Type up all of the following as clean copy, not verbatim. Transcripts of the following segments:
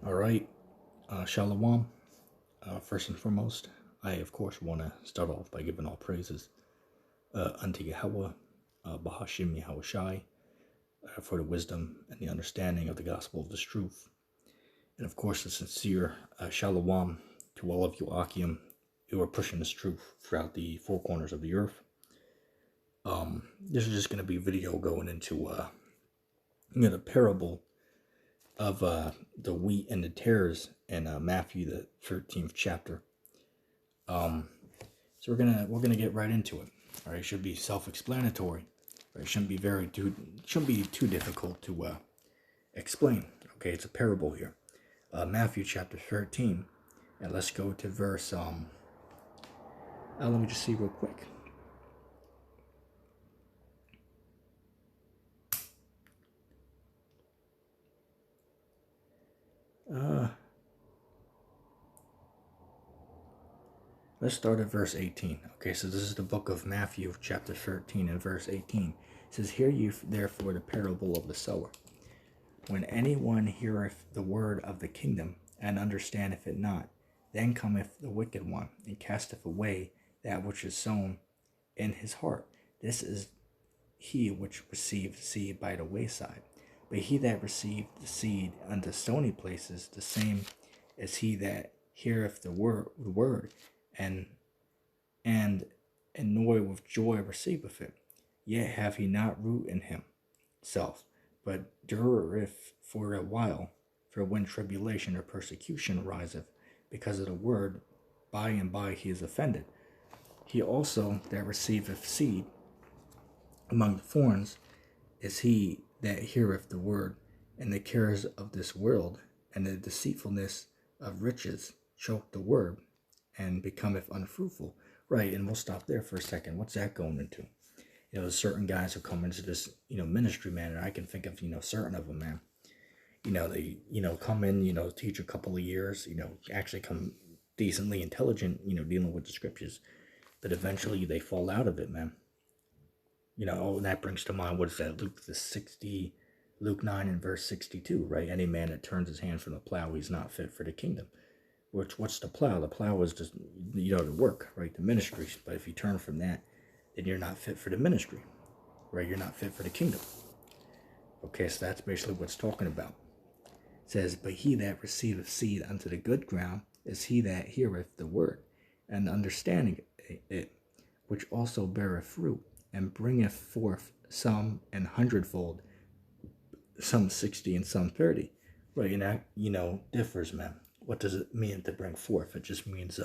All right, Shalom. First and foremost, I of course want to start off by giving all praises unto Yahweh, Bahashim Yahweh Shai, for the wisdom and the understanding of the gospel of this truth. And of course, a sincere Shalom to all of you Akim who are pushing this truth throughout the four corners of the earth. This is just going to be a video going into the parable of the wheat and the tares in Matthew the 13th chapter. So we're gonna get right into it. All right, it should be self-explanatory. Right? It shouldn't be too difficult to explain. Okay, it's a parable here. Matthew chapter 13, and let's go to verse. Let me just see real quick. Let's start at verse 18. Okay, so this is the book of Matthew, chapter 13, and verse 18. It says, "Hear ye therefore the parable of the sower. When anyone heareth the word of the kingdom, and understandeth it not, then cometh the wicked one, and casteth away that which is sown in his heart. This is he which received seed by the wayside. But he that received the seed unto stony places, the same is he that heareth the word, and annoy with joy receiveth it. Yet have he not root in himself, but dureth for a while. For when tribulation or persecution ariseth because of the word, by and by he is offended. He also that receiveth seed among the thorns is he that heareth the word, and the cares of this world and the deceitfulness of riches choke the word, and becometh unfruitful." Right, and we'll stop there for a second. What's that going into? Certain guys who come into this, ministry, man, and I can think of, certain of them, man. They, come in, teach a couple of years, actually come decently intelligent, dealing with the scriptures, but eventually they fall out of it, man. And that brings to mind, what is that, Luke 9 and verse 62, right? Any man that turns his hand from the plow, he's not fit for the kingdom. What's the plow? The plow is just, the work, right? The ministry. But if you turn from that, then you're not fit for the ministry, right? You're not fit for the kingdom. Okay, so that's basically what it's talking about. It says, "But he that receiveth seed unto the good ground is he that heareth the word, and understanding it, which also beareth fruit, and bringeth forth some an hundredfold, some 60, and some 30. Right, and that, differs, man. What does it mean to bring forth? It just means,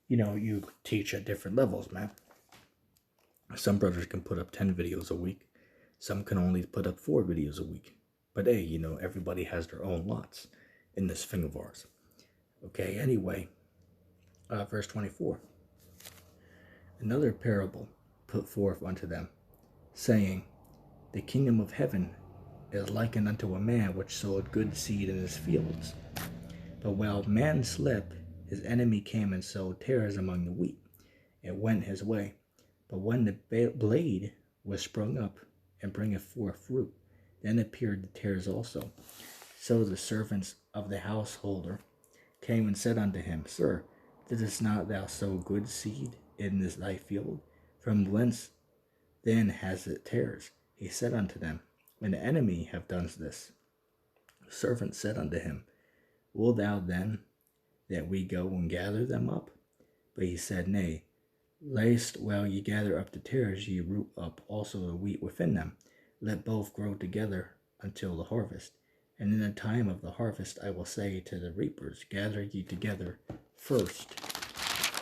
you teach at different levels, man. Some brothers can put up 10 videos a week. Some can only put up 4 videos a week. But hey, everybody has their own lots in this thing of ours. Okay, anyway, verse 24. "Another parable put forth unto them, saying, The kingdom of heaven is likened unto a man which sowed good seed in his fields. But while man slept, his enemy came and sowed tares among the wheat, and went his way. But when the blade was sprung up, and bringeth forth fruit, then appeared the tares also. So the servants of the householder came and said unto him, Sir, didst not thou sow good seed in this thy field? From whence then has it tares? He said unto them, An enemy have done this. The servant said unto him, Will thou then that we go and gather them up? But he said, Nay, lest while ye gather up the tares, ye root up also the wheat within them. Let both grow together until the harvest. And in the time of the harvest I will say to the reapers, Gather ye together first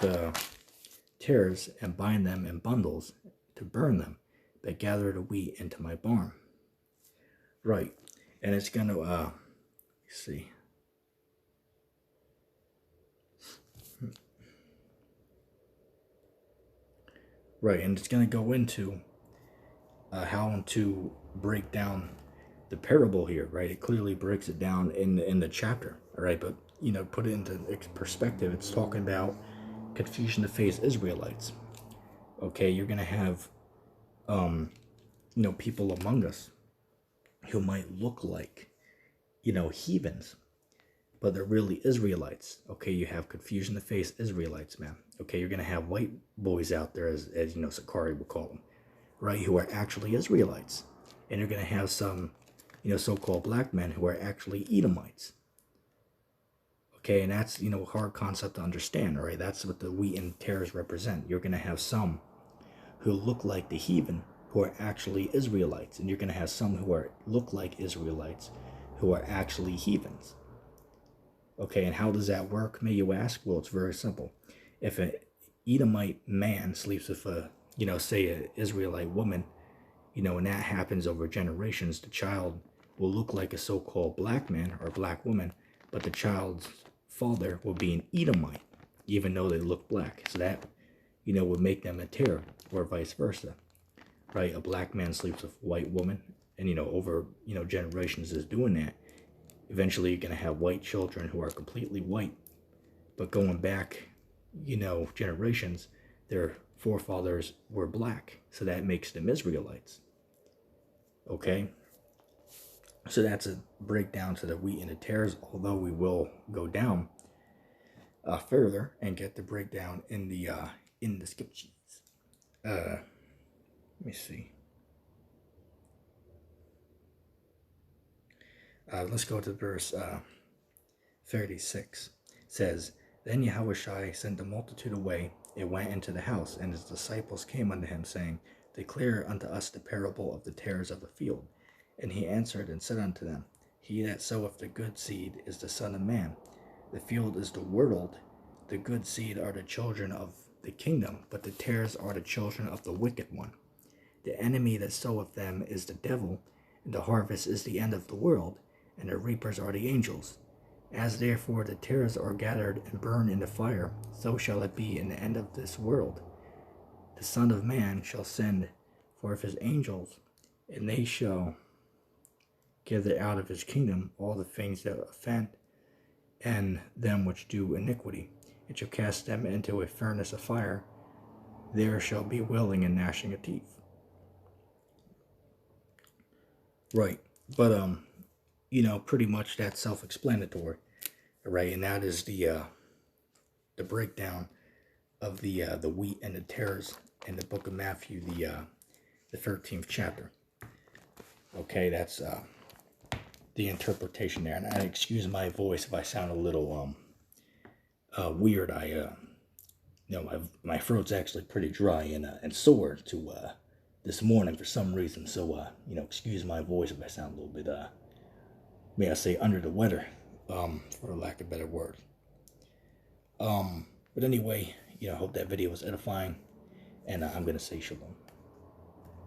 the tares, and bind them in bundles to burn them, but gather the wheat into my barn." Right, and it's going to, let's see. Right, and it's going to go into how to break down the parable here, right? It clearly breaks it down in the chapter, all right? But, put it into perspective. It's talking about confusion to face Israelites. Okay, you're going to have, people among us who might look like, heathens, but they're really Israelites. Okay, you have confusion to face Israelites, man. Okay, you're gonna have white boys out there, as you know, Sakari would call them, right, who are actually Israelites, and you're gonna have some, so-called black men who are actually Edomites. Okay, and that's, a hard concept to understand, right? That's what the wheat and tares represent. You're gonna have some who look like the heathen who are actually Israelites, and you're gonna have some who look like Israelites who are actually heathens. Okay, and how does that work, may you ask? Well, it's very simple. If an Edomite man sleeps with say an Israelite woman, and that happens over generations, the child will look like a so-called black man or black woman, but the child's father will be an Edomite, even though they look black. So that, would make them a tare, or vice versa, right? A black man sleeps with a white woman, and, over, generations is doing that. Eventually, you're going to have white children who are completely white, but going back, generations, their forefathers were black, so that makes them Israelites. Okay? So that's a breakdown to the wheat and the tares, although we will go down further and get the breakdown in the scriptures. Let me see. Let's go to verse 36. It says, Then Yahushua sent the multitude away. It went into the house, and his disciples came unto him, saying, Declare unto us the parable of the tares of the field. And he answered and said unto them, He that soweth the good seed is the Son of Man. The field is the world. The good seed are the children of the kingdom, but the tares are the children of the wicked one. The enemy that soweth them is the devil, and the harvest is the end of the world, and the reapers are the angels. As therefore the tares are gathered and burned in the fire, so shall it be in the end of this world. The Son of Man shall send forth his angels, and they shall gather out of his kingdom all the things that offend, and them which do iniquity, and shall cast them into a furnace of fire. There shall be wailing and gnashing of teeth. Right, but pretty much that's self-explanatory, right? And that is the breakdown of the wheat and the tares in the book of Matthew, the 13th chapter. Okay, that's the interpretation there. And I excuse my voice if I sound a little weird. My throat's actually pretty dry and sore to this morning for some reason. So excuse my voice if I sound a little bit may I say under the weather, for lack of a better word. But anyway, I hope that video was edifying, and I'm gonna say shalom.